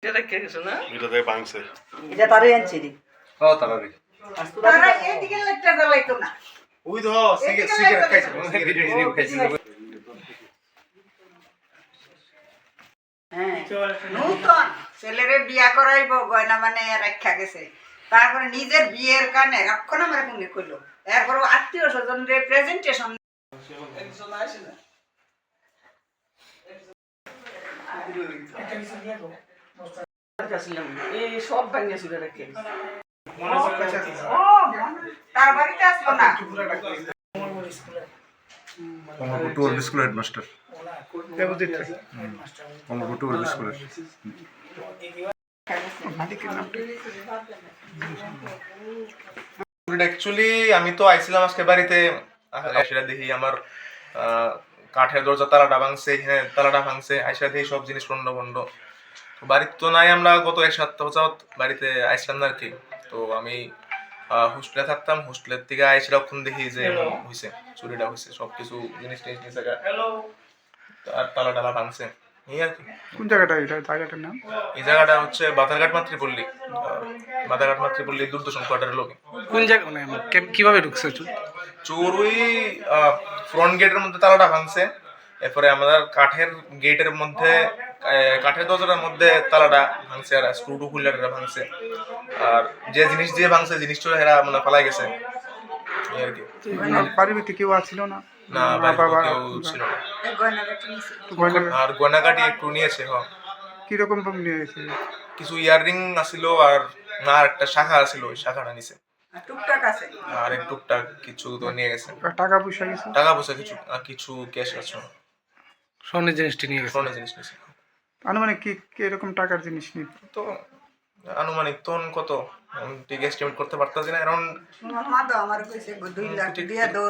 এটা কে কিছু না এটা দেখ ভাঙছে এটা তারই আনছি রে হ্যাঁ তাড়াতাড়ি তারা এইদিকে একটা জ্বালাইতো না ওই তো সিগারেট খাইছে ভিডিও খাইছে হ্যাঁ নতুন ছেলেরে বিয়া করাইবো গয়না মানে রাখা গেছে তারপরে নিজের বিয়ের কানে রক্ষণ আমার ফোনে কইলো এরপর আত্মীয় স্বজন রে প্রেজেন্টেশন এই সব ভাঙিয়ে ছিল রেখে তার বাড়িতে আসলো না কমলপুর স্কুল হেডমাস্টার কমলপুর স্কুলের অ্যাকচুয়ালি আমি তো আইছিলাম আজকে বাড়িতে সেটা দেখি আমার কাঠের দরজা তালাটা ভাঙছে, হ্যাঁ তালাটা ভাঙছে, আইসা দেখি সব জিনিস লন্ড ভন্ড। বাড়িতে তো নাই, আমরা গত 1 সপ্তাহ যাবত বাড়িতে আইছিলাম না আর কি। তো আমি হোস্টেলে থাকতাম, হোস্টেলের থেকে আইসি তখন দেখি যে হয়েছে চুরিটা হয়েছে, সবকিছু জিনিস টিনিস নিচে আর তালা টালা ভাঙছে এই আর কি। কোন জায়গাটা এটা জায়গাটার নাম? এই জায়গাটা হচ্ছে বাতারঘাট মাতৃপল্লী, বাতারঘাট মাতৃপল্লী দূরদর্শন কোয়ার্টারের লোকে। কোন জায়গা মানে কিভাবে ঢুকছে চোর ওই ফ্রন্ট গেটের মধ্যে তালাটা ভাঙছে, এরপরে আমাদের কাঠের গেটের মধ্যে কাঠের দরজাটার মধ্যে তালাটা ভাঙছে আর স্ক্রু খুললে ভাঙছে। আর যে জিনিস দিয়ে ভাঙছে জিনিসটা এরা মানে পালাই গেছে এই আর কি। বাড়িতে কেউ আছিল না? না বাড়িতে কেউ ছিল না। আর গয়নাগাটি একটু নিয়েছে। হ্যাঁ কিরকম নিয়েছে? কিছু ইয়াররিং আছিল আর একটা শাখা আছিল, ওই শাখাটা নিছে। টুকটাক আছে আর এক টুকটাক কিছু তো নিয়ে গেছে। টাকা পয়সা কিছু? টাকা পয়সা কিছু কিছু ক্যাশ আছে, স্বর্ণের জিনিসটি নিয়ে গেছে। স্বর্ণের জিনিস নিয়েছে। আনুমানিক কি এরকম টাকার জিনিস নিয়ে? তো আনুমানিক তখন কত ঠিক এস্টিমেট করতে পারতাছি না, এখন আমার কইছে 2 লাখ দিয়া 2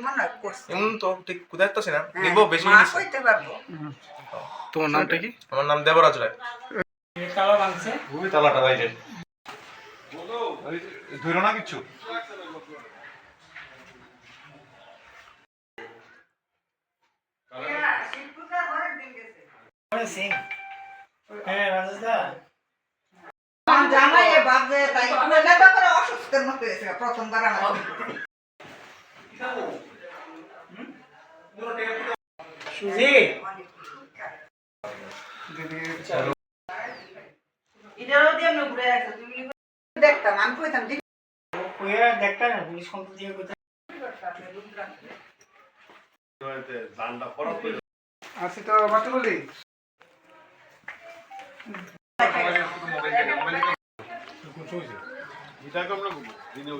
মনে করছে এমন তো ঠিক কোথায় আসতেছি না, নিব বেশি নিছে। কইতে পারবো। তোমার নামটা কি? আমার নাম দেবরাজ রায়। তালা ভাঙছে, ওই তালাটা বাইরে ধরো না কিছু। হ্যাঁ রাজেশ দা জামাই বাপ যে তাই লেবা করে অসুস্থের মতো হয়েছে প্রথমবার আমার সুজি এটাও দিয়ে নুপুরে রাখছে তুমি দেখতাম আমি কইতাম কইয়া দেখতা না পুলিশ কন্ট্রোল দিয়ে কইতা জানটা খরাব করে আচ্ছা তো মাত্র বলি এটা কেমন দিনে